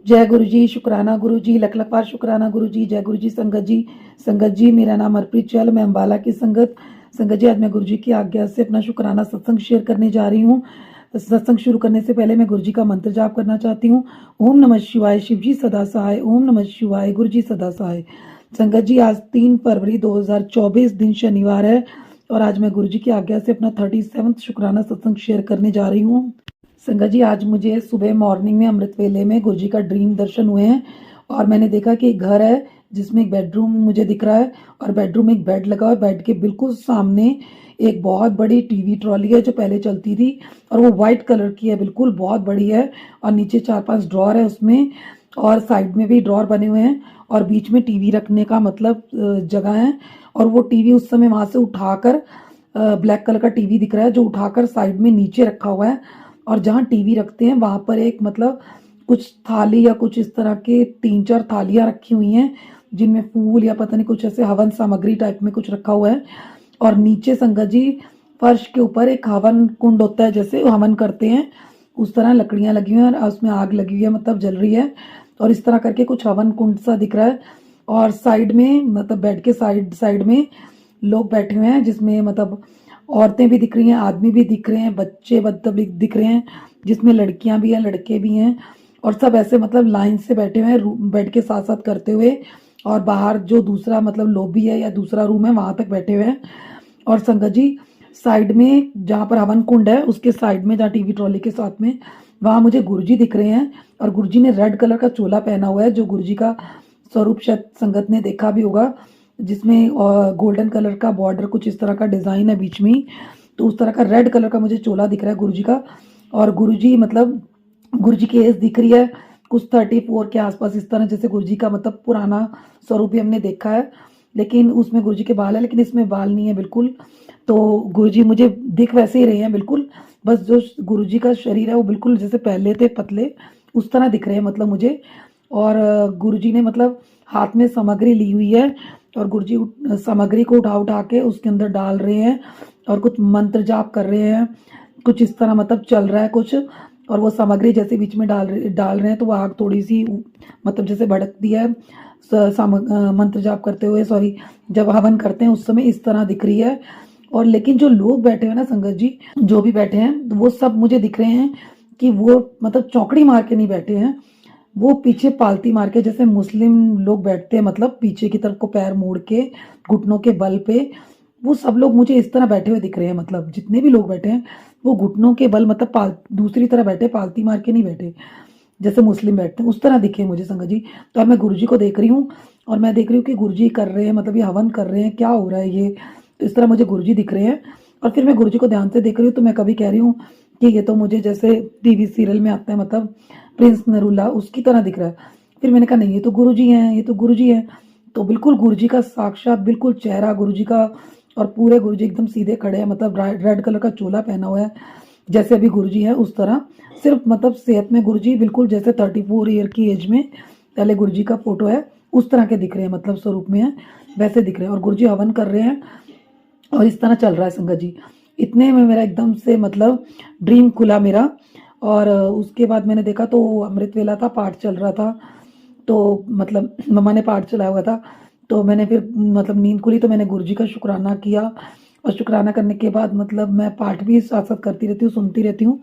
जय गुरु जी, शुक्राना गुरु जी, लख लख बार शुक्राना गुरु जी। जय गुरु जी। संगत जी, मेरा नाम हरप्रीत चहल, मैं अम्बाला की संगत जी। आज मैं गुरु जी की आज्ञा से अपना शुक्राना सत्संग शेयर करने जा रही हूँ। सत्संग शुरू करने से पहले मैं गुरु जी का मंत्र जाप करना चाहती हूँ। ओम नमः शिवाय, शिव जी सदा सहाय। ओम नमः शिवाय, गुरु जी सदा सहाय। संगत जी, आज 3 फरवरी 2024 दिन शनिवार है और आज मैं गुरु जी की आज्ञा से अपना 37वां शुक्राना सत्संग शेयर करने जा रही हूँ। संगत जी, आज मुझे सुबह मॉर्निंग में अमृत वेले में गुरु जी का ड्रीम दर्शन हुए हैं और मैंने देखा कि एक घर है जिसमें एक बेडरूम मुझे दिख रहा है और बेडरूम में एक बेड लगा है। बेड के बिल्कुल सामने एक बहुत बड़ी टीवी ट्रॉली है जो पहले चलती थी और वो वाइट कलर की है, बिल्कुल बहुत बड़ी है और नीचे 4-5 ड्रॉर है उसमें और साइड में भी ड्रॉर बने हुए हैं और बीच में टीवी रखने का मतलब जगह है। और वो टीवी उस समय वहां से उठाकर, ब्लैक कलर का टीवी दिख रहा है जो उठाकर साइड में नीचे रखा हुआ है और जहाँ टीवी रखते हैं वहां पर एक मतलब कुछ थाली या कुछ इस तरह के 3-4 थालियां रखी हुई हैं जिनमें फूल या पता नहीं कुछ ऐसे हवन सामग्री टाइप में कुछ रखा हुआ है। और नीचे संगत जी फर्श के ऊपर एक हवन कुंड होता है, जैसे हवन करते हैं उस तरह लकड़ियां लगी हुई हैं और उसमें आग लगी हुई है, मतलब जल रही है और इस तरह करके कुछ हवन कुंड सा दिख रहा है। और साइड में मतलब बेड के साइड साइड में लोग बैठे हुए हैं जिसमें मतलब औरतें भी दिख रही हैं, आदमी भी दिख रहे हैं, बच्चे मतलब भी दिख रहे हैं जिसमें लड़कियां भी हैं, लड़के भी हैं और सब ऐसे मतलब लाइन से बैठे हुए हैं बेड के साथ साथ करते हुए। और बाहर जो दूसरा मतलब लॉबी है या दूसरा रूम है वहां तक बैठे हुए हैं। और संगत जी, साइड में जहाँ पर हवन कुंड है उसके साइड में जहाँ टीवी ट्रॉली के साथ में वहां मुझे गुरुजी दिख रहे हैं और गुरुजी ने रेड कलर का चोला पहना हुआ है जो गुरुजी का स्वरूप शायद संगत ने देखा भी होगा, जिसमें गोल्डन कलर का बॉर्डर कुछ इस तरह का डिजाइन है बीच में। तो उस तरह का रेड कलर का मुझे चोला दिख रहा है गुरुजी का। और गुरुजी मतलब गुरुजी की एज दिख रही है कुछ 34 के आसपास, इस तरह जैसे गुरुजी का मतलब पुराना स्वरूप भी हमने देखा है, लेकिन उसमें गुरुजी के बाल है लेकिन इसमें बाल नहीं है बिल्कुल। तो गुरुजी मुझे दिख वैसे ही रहे हैं बिल्कुल, बस जो गुरुजी का शरीर है वो बिल्कुल जैसे पहले थे पतले उस तरह दिख रहे हैं मतलब मुझे। और गुरुजी ने मतलब हाथ में सामग्री ली हुई है और गुरुजी सामग्री को उठा उठा के उसके अंदर डाल रहे हैं और कुछ मंत्र जाप कर रहे हैं, कुछ इस तरह मतलब चल रहा है कुछ। और वो सामग्री जैसे बीच में डाल रहे हैं तो वो आग थोड़ी सी मतलब जैसे भड़कती है मंत्र जाप करते हुए, सॉरी जब हवन करते हैं उस समय इस तरह दिख रही है। और लेकिन जो लोग बैठे हैं ना संगत जी, जो भी बैठे हैं वो सब मुझे दिख रहे हैं कि वो मतलब चौकड़ी मार के नहीं बैठे हैं, वो पीछे पालती मार के जैसे मुस्लिम लोग बैठते हैं, मतलब पीछे की तरफ को पैर मोड़ के घुटनों के बल पे, वो सब लोग मुझे इस तरह बैठे हुए दिख रहे हैं। मतलब जितने भी लोग बैठे हैं वो घुटनों के बल मतलब दूसरी तरह बैठे, पालती मार के नहीं बैठे जैसे मुस्लिम बैठते हैं उस तरह दिखे मुझे संगत जी। तो अब मैं गुरुजी को देख रही हूँ और मैं देख रही हूँ कि गुरुजी कर रहे हैं, मतलब ये हवन कर रहे हैं, क्या हो रहा है ये। तो इस तरह मुझे गुरुजी दिख रहे हैं और फिर मैं गुरुजी को ध्यान से देख रही हूँ तो मैं कभी कह रही हूँ कि ये तो मुझे जैसे टीवी सीरियल में आता है मतलब प्रिंस नरूला उसकी तरह दिख रहा है। फिर मैंने कहा नहीं ये तो गुरुजी हैं, ये तो गुरुजी हैं। तो बिल्कुल गुरुजी का साक्षात बिल्कुल चेहरा गुरुजी का और पूरे गुरुजी एकदम सीधे खड़े हैं, मतलब रेड कलर का चोला पहना हुआ है जैसे अभी गुरुजी है उस तरह, सिर्फ मतलब सेहत में गुरुजी बिल्कुल जैसे 34 ईयर की एज में पहले गुरुजी का फोटो है उस तरह के दिख रहे हैं, मतलब स्वरूप में है वैसे दिख रहे हैं और गुरुजी हवन कर रहे हैं और इस तरह चल रहा है संगत जी। इतने में मेरा एकदम से मतलब ड्रीम खुला मेरा। और उसके बाद मैंने देखा तो अमृत वेला था, पाठ चल रहा था, तो मतलब मम्मा ने पाठ चलाया हुआ था। तो मैंने फिर मतलब नींद खुली तो मैंने गुरुजी का शुक्राना किया और शुक्राना करने के बाद मतलब मैं पाठ भी साथ साथ करती रहती हूँ, सुनती रहती हूँ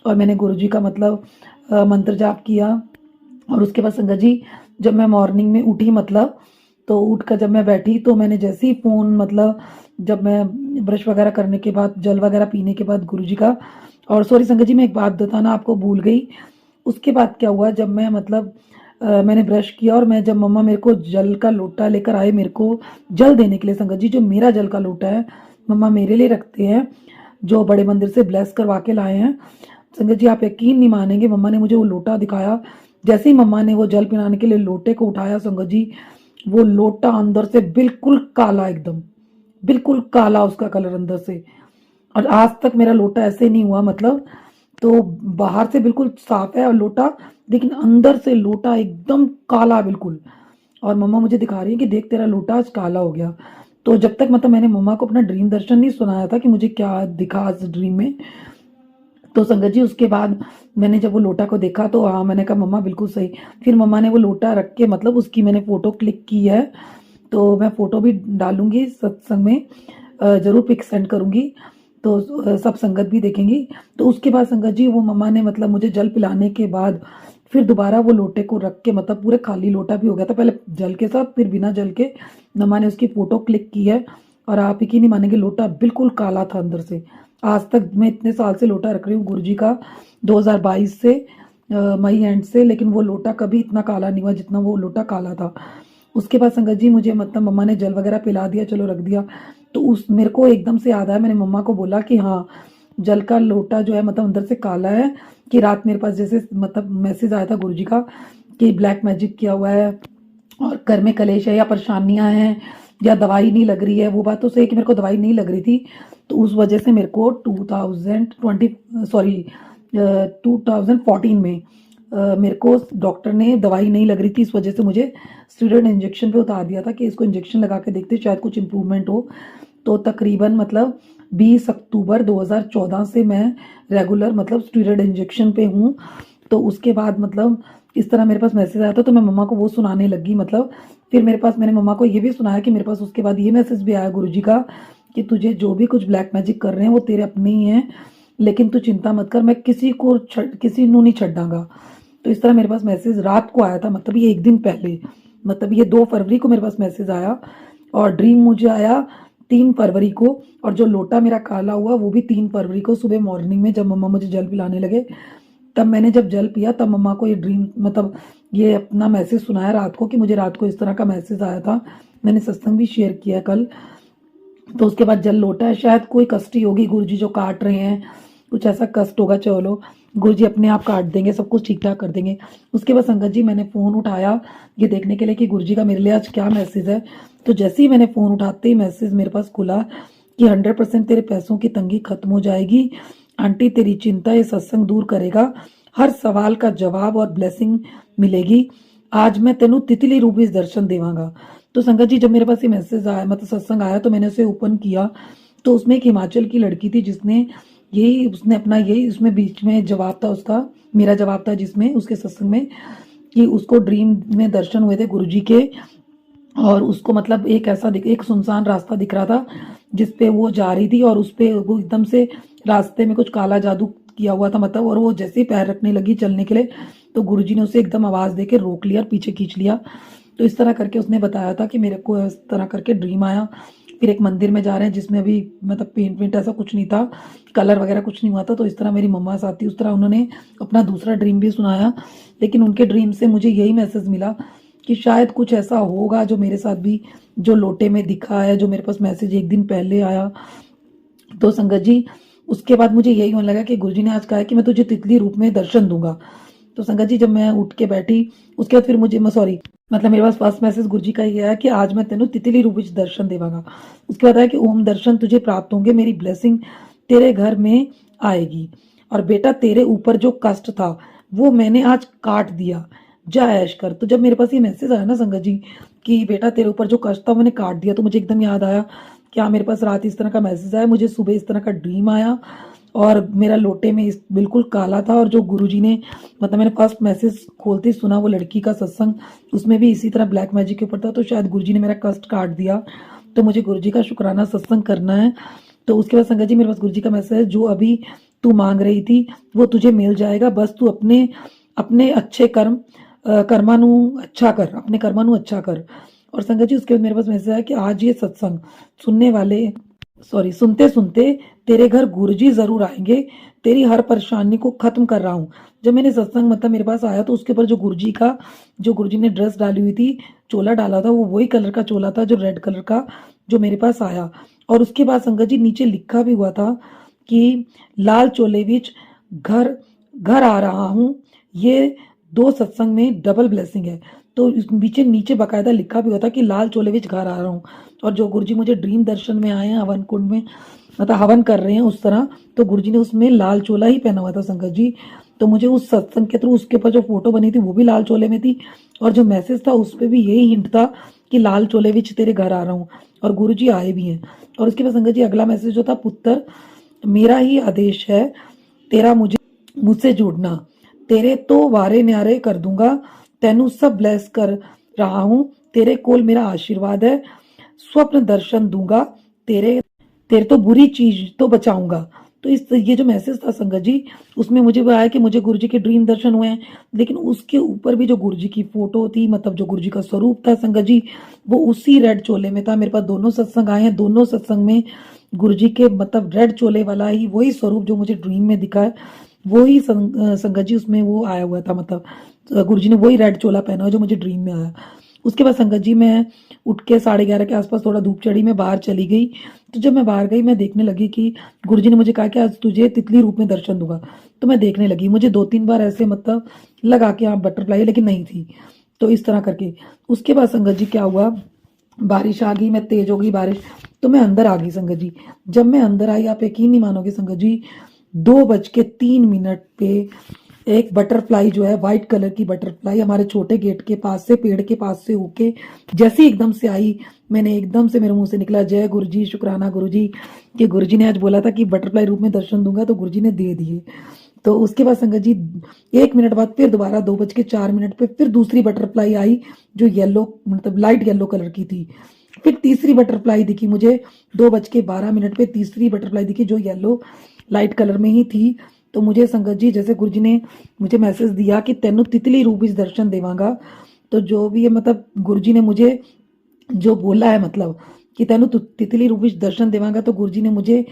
और मैंने गुरुजी का मतलब मंत्र जाप किया। और उसके बाद संगत जी जब मैं मॉर्निंग में उठी मतलब, तो उठ कर जब मैं बैठी तो मैंने जैसे ही फ़ोन मतलब जब मैं ब्रश वगैरह करने के बाद जल वगैरह पीने के बाद गुरुजी का, और सॉरी संगत जी मैं एक बात बताना आपको भूल गई। उसके बाद क्या हुआ जब मैं मतलब मैंने ब्रश किया और मैं जब मम्मा मेरे को जल का लोटा लेकर आए मेरे को जल देने के लिए संगत जी, जो मेरा जल का लोटा है मम्मा मेरे लिए रखते हैं, जो बड़े मंदिर से ब्लेस करवा के लाए हैं। संगत जी आप यकीन नहीं मानेंगे, मम्मा ने मुझे वो लोटा दिखाया, जैसे ही मम्मा ने वो जल पिलाने के लिए लोटे को उठाया संगत जी, वो लोटा अंदर से बिल्कुल काला, एकदम बिल्कुल काला उसका कलर अंदर से। और आज तक मेरा लोटा ऐसे नहीं हुआ मतलब, तो बाहर से बिल्कुल साफ है और लोटा, लेकिन अंदर से लोटा एकदम काला बिल्कुल। और मम्मा मुझे दिखा रही है कि देख तेरा लोटा आज काला हो गया। तो जब तक मतलब मैंने मम्मा को अपना ड्रीम दर्शन नहीं सुनाया था कि मुझे क्या दिखा आज ड्रीम में, तो संगत जी उसके बाद मैंने जब वो लोटा को देखा तो हाँ मैंने कहा मम्मा बिल्कुल सही। फिर मम्मा ने वो लोटा रख के मतलब उसकी मैंने फ़ोटो क्लिक की है, तो मैं फ़ोटो भी डालूँगी सत्संग में, ज़रूर पिक सेंड करूँगी, तो सब संगत भी देखेंगी। तो उसके बाद संगत जी वो मम्मा ने मतलब मुझे जल पिलाने के बाद फिर दोबारा वो लोटे को रख के मतलब पूरे खाली लोटा भी हो गया था, पहले जल के साथ फिर बिना जल के मम्मा ने उसकी फ़ोटो क्लिक की है। और आप यकीन नहीं मानेंगे लोटा बिल्कुल काला था अंदर से। आज तक मैं इतने साल से लोटा रख रही हूँ गुरु जी का, 2022 से मई एंड से, लेकिन वो लोटा कभी इतना काला नहीं हुआ जितना वो लोटा काला था। उसके बाद संगत जी मुझे मतलब मम्मा ने जल वगैरह पिला दिया, चलो रख दिया। तो उस मेरे को एकदम से याद आया, मैंने मम्मा को बोला कि हाँ जल का लोटा जो है मतलब अंदर से काला है, कि रात मेरे पास जैसे मतलब मैसेज आया था गुरु जी का कि ब्लैक मैजिक किया हुआ है और घर में कलेश है या परेशानियां हैं या दवाई नहीं लग रही है। वो बात तो सही कि मेरे को दवाई नहीं लग रही थी, तो उस वजह से मेरे को 2014 में मेरे को डॉक्टर ने दवाई नहीं लग रही थी, इस वजह से मुझे स्टीरॉयड इंजेक्शन पे उतार दिया था कि इसको इंजेक्शन लगा के देखते शायद कुछ इम्प्रूवमेंट हो। तो तकरीबन मतलब 20 अक्टूबर 2014 से मैं रेगुलर मतलब स्टीरॉयड इंजेक्शन पे हूँ। तो उसके बाद मतलब इस तरह मेरे पास मैसेज आया था, तो मैं मम्मा को वो सुनाने लगी। मतलब फिर मेरे पास मैंने मम्मा को ये भी सुनाया कि मेरे पास उसके बाद ये मैसेज भी आया गुरु जी का कि तुझे जो भी कुछ ब्लैक मैजिक कर रहे हैं वो तेरे अपने ही हैं, लेकिन तू चिंता मत कर, मैं किसी को नहीं छड्डांगा। तो इस तरह मेरे पास मैसेज रात को आया था, मतलब ये एक दिन पहले, मतलब ये 2 फरवरी को मेरे पास मैसेज आया और ड्रीम मुझे आया 3 फरवरी को। और जो लोटा मेरा काला हुआ वो भी 3 फरवरी को सुबह मॉर्निंग में जब मम्मा मुझे जल पिलाने लगे, तब मैंने जब जल पिया तब मम्मा को ये ड्रीम मतलब ये अपना मैसेज सुनाया रात को कि मुझे रात को इस तरह का मैसेज आया था। मैंने सत्संग भी शेयर किया कल। तो उसके बाद जल लोटा है, शायद कोई कष्ट ही होगी, गुरु जी जो काट रहे हैं कुछ ऐसा कष्ट होगा, चलो गुरु जी अपने आप काट देंगे, सब कुछ ठीक ठाक कर देंगे। उसके बाद संगत जी मैंने फ़ोन उठाया ये देखने के लिए कि गुरु जी का मेरे लिए आज क्या मैसेज है। तो जैसे ही मैंने फ़ोन उठाते ही मैसेज मेरे पास खुला कि 100% तेरे पैसों की तंगी खत्म हो जाएगी, आंटी तेरी चिंता ये सत्संग दूर करेगा, हर सवाल का जवाब और ब्लेसिंग मिलेगी, आज मैं तेनू तितली रूप इस दर्शन देवांगा। तो संगत जी जब मेरे पास ये मैसेज आया मतलब सत्संग आया तो मैंने उसे ओपन किया, तो उसमें एक हिमाचल की लड़की थी जिसने यही उसने अपना यही उसमें बीच में जवाब था उसका, मेरा जवाब था जिसमें उसके सत्संग में कि उसको ड्रीम में दर्शन हुए थे गुरु जी के, और उसको मतलब एक सुनसान रास्ता दिख रहा था जिस पे वो जा रही थी और उस पे वो एकदम से रास्ते में कुछ काला जादू किया हुआ था मतलब, और वो जैसे ही पैर रखने लगी चलने के लिए तो गुरुजी ने उसे एकदम आवाज़ दे के रोक लिया और पीछे खींच लिया। तो इस तरह करके उसने बताया था कि मेरे को इस तरह करके ड्रीम आया। फिर एक मंदिर में जा रहे हैं जिसमें अभी मतलब पेंट वेंट ऐसा कुछ नहीं था, कलर वगैरह कुछ नहीं हुआ था। तो इस तरह मेरी मम्मा साथ थी, उस तरह उन्होंने अपना दूसरा ड्रीम भी सुनाया, लेकिन उनके ड्रीम से मुझे यही मैसेज मिला कि शायद कुछ ऐसा होगा जो मेरे साथ भी जो लोटे में दिखा है, जो मेरे पास मैसेज एक दिन पहले आया। तो संगत जी उसके बाद मुझे यही होने लगा कि गुरुजी ने आज कहा है कि मैं तुझे तितली रूप में दर्शन दूंगा। तो संगत जी जब मैं उठ के बैठी उसके बाद फिर मुझे सॉरी मतलब मेरे पास फर्स्ट मैसेज गुरुजी का ये आया कि आज मैं तेनू तितली रूप में दर्शन देवांगा। उसके बाद आया कि ओम दर्शन तुझे प्राप्त होंगे, मेरी ब्लेसिंग तेरे घर में आएगी, और बेटा तेरे ऊपर जो कष्ट था वो मैंने आज काट दिया, जा ऐश कर। तो जब मेरे पास ये मैसेज आया ना संगत जी कि बेटा तेरे ऊपर जो कष्ट था मैंने काट दिया, तो मुझे एकदम याद आया कि हाँ मेरे पास रात इस तरह का मैसेज आया, मुझे सुबह इस तरह का ड्रीम आया और मेरा लोटे में इस बिल्कुल काला था। और जो गुरुजी ने मतलब मैंने फर्स्ट मैसेज खोलते ही सुना वो लड़की का सत्संग, उसमें भी इसी तरह ब्लैक मैजिक के ऊपर था, तो शायद गुरुजी ने मेरा कष्ट काट दिया। तो मुझे गुरुजी का शुक्राना सत्संग करना है। तो उसके बाद संगत जी मेरे पास गुरुजी का मैसेज है, जो अभी तू मांग रही थी वो तुझे मिल जाएगा, बस तू अपने अपने अच्छे कर्मां नू अच्छा कर, अपने कर्मां नू अच्छा कर। और संगत जी उसके बाद मेरे पास मैसेज आया कि आज ये सत्संग सुनते सुनते तेरे घर गुरुजी जरूर आएंगे, तेरी हर परेशानी को खत्म कर रहा हूँ। जब मैंने सत्संग मतलब मेरे पास आया तो उसके ऊपर जो गुरुजी ने ड्रेस डाली हुई थी, चोला डाला था, वो वही कलर का चोला था जो रेड कलर का जो मेरे पास आया। और उसके बाद संगत जी नीचे लिखा भी हुआ था कि लाल चोले विच घर घर आ रहा हूँ, ये 2 सत्संग में डबल ब्लेसिंग है। तो नीचे नीचे बाकायदा लिखा भी हुआ था कि लाल चोले विच घर आ रहा हूँ। और जो गुरुजी मुझे ड्रीम दर्शन में आए हैं हवन कुंड में मतलब हवन कर रहे हैं उस तरह, तो गुरुजी ने उसमें लाल चोला ही पहना हुआ था संगत जी। तो मुझे उस सत्संग के थ्रू उसके ऊपर जो फोटो बनी थी वो भी लाल चोले में थी, और जो मैसेज था उस पर भी यही हिंट था कि लाल चोले विच तेरे घर आ रहा हूँ, और गुरुजी आए भी हैं। और उसके बाद संगत जी अगला मैसेज जो था, पुत्र मेरा ही आदेश है तेरा मुझसे जुड़ना, तेरे तो वारे न्यारे कर दूंगा, तेनू सब ब्लेस कर रहा हूं, तेरे कोल मेरा आशीर्वाद है, स्वप्न दर्शन दूंगा, तेरे तेरे तो बुरी चीज तो बचाऊंगा। तो इस ये जो मैसेज था संगत जी, उसमें मुझे वो आया कि मुझे गुरु जी के ड्रीम दर्शन हुए हैं, लेकिन उसके ऊपर भी जो गुरु जी की फोटो थी, मतलब जो गुरु जी का स्वरूप था संगत जी, वो उसी रेड चोले में था। मेरे पास दोनों सत्संग आए हैं, दोनों सत्संग में गुरु जी के मतलब रेड चोले वाला ही वही स्वरूप जो मुझे ड्रीम में दिखा है, वो ही संगत जी उसमें वो आया हुआ था। मतलब गुरु जी ने वही रेड चोला पहना हुआ जो मुझे ड्रीम में आया। उसके बाद संगत जी मैं उठ के 11:30 के आसपास थोड़ा धूप चढ़ी, मैं बाहर चली गई। तो जब मैं बाहर गई, मैं देखने लगी कि गुरु जी ने मुझे कहा कि आज तुझे तितली रूप में दर्शन दूंगा। तो मैं देखने लगी, मुझे 2-3 बार ऐसे मतलब लगा कि हाँ बटरफ्लाई है, लेकिन नहीं थी। तो इस तरह करके उसके बाद संगत जी क्या हुआ, बारिश आ गई, मैं तेज हो गई बारिश, तो मैं अंदर आ गई संगत जी। जब मैं अंदर आई, आप यकीन नहीं मानोगे संगत जी, 2:03 पे एक बटरफ्लाई जो है, व्हाइट कलर की बटरफ्लाई हमारे छोटे गेट के पास से, पेड़ के पास से होके जैसे ही एकदम से आई, मैंने एकदम से मेरे मुंह से निकला जय गुरु जी, शुक्राना गुरु जी, कि गुरु जी ने आज बोला था कि बटरफ्लाई रूप में दर्शन दूंगा, तो गुरु जी ने दे दिए। तो उसके बाद संगत जी 1 मिनट बाद फिर दोबारा 2:04 पे फिर दूसरी बटरफ्लाई आई, जो येलो मतलब लाइट येलो कलर की थी। फिर तीसरी बटरफ्लाई दिखी मुझे 2:12 पे, तीसरी बटरफ्लाई दिखी जो येलो लाइट कलर में ही थी। तो मुझे संगत जी जैसे गुरु जी ने मुझे मैसेज दिया कि तेनू तितली रूप विच दर्शन देवांगा। तो जो भी है मतलब गुरु जी ने मुझे जो बोला है, मतलब कि तेनू तितली रूप विच दर्शन देवांगा, तो गुरु जी ने मुझे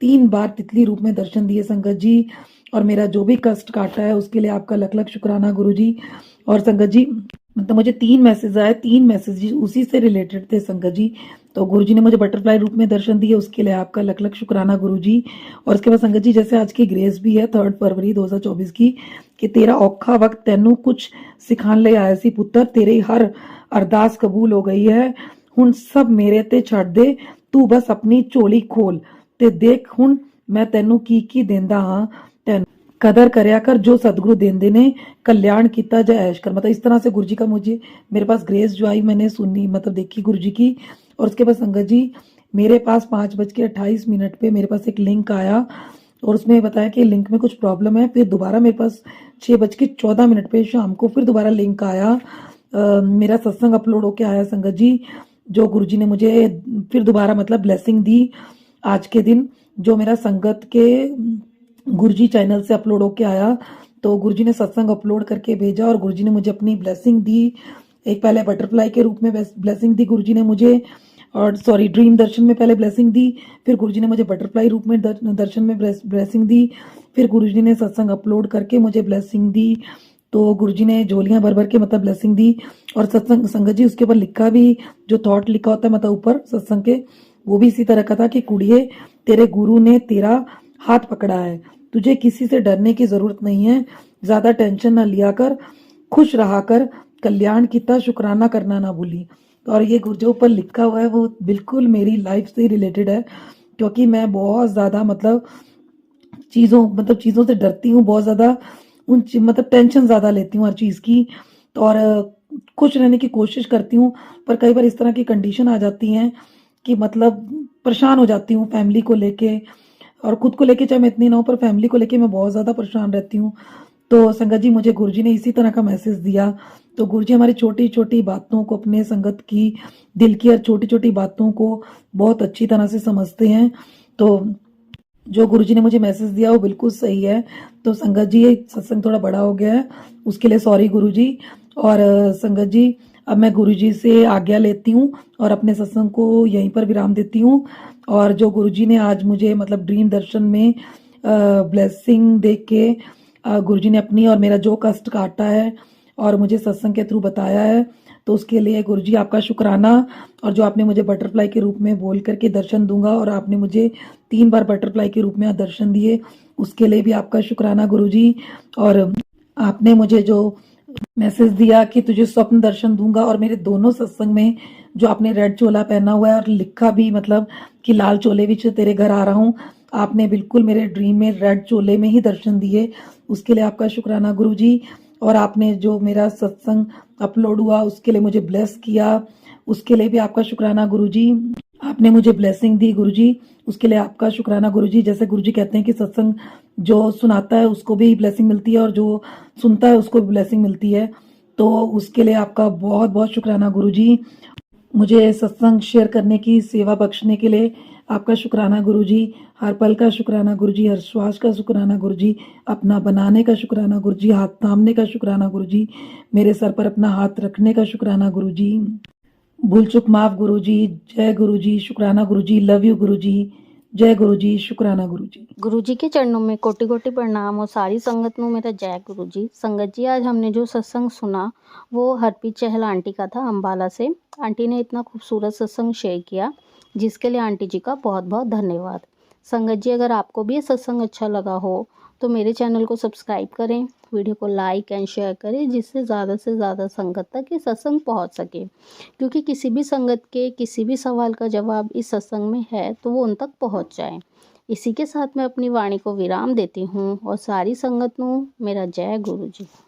3 बार तितली रूप में दर्शन दिए संगत जी। और मेरा जो भी कष्ट काटा है उसके लिए आपका लख लख शुक्राना गुरु जी। और संगत जी मतलब मुझे 3 मैसेज आए, 3 मैसेज उसी से रिलेटेड थे संगत जी। तो गुरु जी ने मुझे बटरफ्लाई रूप में दर्शन दिए, उसके लिए आपका लख लख शुक्राना गुरु जी। और उसके बाद संगत जी जैसे आज की ग्रेस भी है 3 फरवरी 2024 की, कि तेरा औखा वक्त तेनू कुछ सिखाण ले आया सी पुत्र, तेरी हर अरदास कबूल हो गई है, हुण सब मेरे ते छड़ दे, तू बस अपनी झोली खोल ते देख हुण मैं तेनू की देंदा हां, तेनू कदर करया कर, जो सदगुरु देंदे ने कल्याण किता जय ऐश कर। मतलब इस तरह से गुरु जी का मुझे मेरे पास ग्रेस जो आई, मैंने सुनी मतलब देखी गुरु जी की। और उसके बाद संगत जी मेरे पास 5:28 पे मेरे पास एक लिंक आया, और उसमें बताया कि लिंक में कुछ प्रॉब्लम है। फिर दोबारा मेरे पास 6:14 पे शाम को फिर दोबारा लिंक आया, मेरा सत्संग अपलोड होके आया संगत जी, जो गुरु जी ने मुझे फिर दोबारा मतलब ब्लेसिंग दी आज के दिन, जो मेरा संगत के गुरु जी चैनल से अपलोड होके आया। तो गुरु जी ने सत्संग अपलोड करके भेजा और गुरु जी ने मुझे अपनी ब्लेसिंग दी। एक पहले बटरफ्लाई के रूप में ब्लेसिंग दी गुरु जी ने मुझे, और सॉरी ड्रीम दर्शन में पहले ब्लेसिंग दी, फिर गुरु जी ने मुझे बटरफ्लाई रूप में दर्शन में ब्लेसिंग दी, फिर गुरु जी ने सत्संग अपलोड करके मुझे ब्लेसिंग दी। तो गुरु जी ने झोलियां भर भर के मतलब ब्लेसिंग दी। और सत्संग संगत जी उसके ऊपर लिखा भी, जो थॉट लिखा होता है मतलब ऊपर सत्संग के, वो भी इसी तरह का था कि कुड़िए तेरे गुरु ने तेरा हाथ पकड़ा है, तुझे किसी से डरने की जरूरत नहीं है, ज्यादा टेंशन ना लिया कर, खुश रहा कर, कल्याण किता शुक्राना करना ना भूली। और ये जो ऊपर लिखा हुआ है वो बिल्कुल मेरी लाइफ से रिलेटेड है, क्योंकि मैं बहुत ज्यादा मतलब चीजों से डरती हूँ बहुत ज्यादा, मतलब टेंशन ज्यादा लेती हूँ हर चीज की। तो और खुश रहने की कोशिश करती हूँ, पर कई बार इस तरह की कंडीशन आ जाती हैं कि मतलब परेशान हो जाती हूँ फैमिली को लेके, और खुद को लेके चाहे मैं इतनी ना हो, पर फैमिली को लेके मैं बहुत ज्यादा परेशान रहती हूँ। तो संगत जी मुझे गुरुजी ने इसी तरह का मैसेज दिया। तो गुरुजी हमारी छोटी छोटी बातों को, अपने संगत की दिल की हर छोटी छोटी बातों को बहुत अच्छी तरह से समझते हैं। तो जो गुरुजी ने मुझे मैसेज दिया वो बिल्कुल सही है। तो संगत जी ये सत्संग थोड़ा बड़ा हो गया है, उसके लिए सॉरी गुरुजी। और संगत जी अब मैं गुरुजी से आज्ञा लेती हूँ और अपने सत्संग को यहीं पर विराम देती हूँ। और जो गुरुजी ने आज मुझे मतलब ड्रीम दर्शन में ब्लेसिंग दे के गुरुजी ने अपनी और मेरा जो कष्ट काटा है और मुझे सत्संग के थ्रू बताया है, तो उसके लिए गुरुजी आपका शुक्राना। और जो आपने मुझे बटरफ्लाई के रूप में बोल करके दर्शन दूंगा, और आपने मुझे 3 बार बटरफ्लाई के रूप में दर्शन दिए, उसके लिए भी आपका शुक्राना गुरुजी। और आपने मुझे जो मैसेज दिया कि तुझे स्वप्न दर्शन दूंगा, और मेरे दोनों सत्संग में जो आपने रेड चोला पहना हुआ है और लिखा भी मतलब कि लाल चोले विच तेरे घर आ रहा हूँ, आपने बिल्कुल मेरे ड्रीम में रेड चोले में ही दर्शन दिए, उसके लिए आपका शुक्राना गुरुजी। और आपने जो मेरा सत्संग अपलोड हुआ उसके लिए मुझे ब्लेस किया, उसके लिए भी आपका शुक्राना गुरुजी। आपने मुझे ब्लेसिंग दी गुरुजी, उसके लिए आपका शुक्राना गुरुजी। जैसे गुरुजी कहते हैं कि सत्संग जो सुनाता है उसको भी ब्लेसिंग मिलती है और जो सुनता है उसको भी ब्लेसिंग मिलती है। तो उसके लिए आपका बहुत बहुत शुक्राना गुरुजी। मुझे सत्संग शेयर करने की सेवा बख्शने के लिए आपका शुक्राना गुरुजी। हर पल का शुक्राना गुरुजी, हर श्वास का शुक्राना गुरुजी, अपना बनाने का शुक्राना गुरुजी, हाथ थामने का शुक्राना गुरुजी, मेरे सर पर अपना हाथ रखने का शुक्राना गुरुजी। भूल चूक माफ गुरुजी। जय गुरुजी, शुक्राना गुरुजी, लव यू गुरुजी। जय गुरुजी, शुक्राना गुरुजी। गुरु जी के चरणों में कोटि कोटि प्रणाम और सारी संगत ਨੂੰ मेरा जय गुरु जी। संगत जी, आज हमने जो सत्संग सुना वो हरप्रीत चहल आंटी का था, अम्बाला से। आंटी ने इतना खूबसूरत सत्संग शेयर किया, जिसके लिए आंटी जी का बहुत बहुत धन्यवाद। संगत जी, अगर आपको भी ये सत्संग अच्छा लगा हो तो मेरे चैनल को सब्सक्राइब करें, वीडियो को लाइक एंड शेयर करें, जिससे ज़्यादा से ज़्यादा संगत तक ये सत्संग पहुँच सके। क्योंकि किसी भी संगत के किसी भी सवाल का जवाब इस सत्संग में है तो वो उन तक पहुँच जाए। इसी के साथ मैं अपनी वाणी को विराम देती हूँ और सारी संगत ਨੂੰ मेरा जय गुरु जी।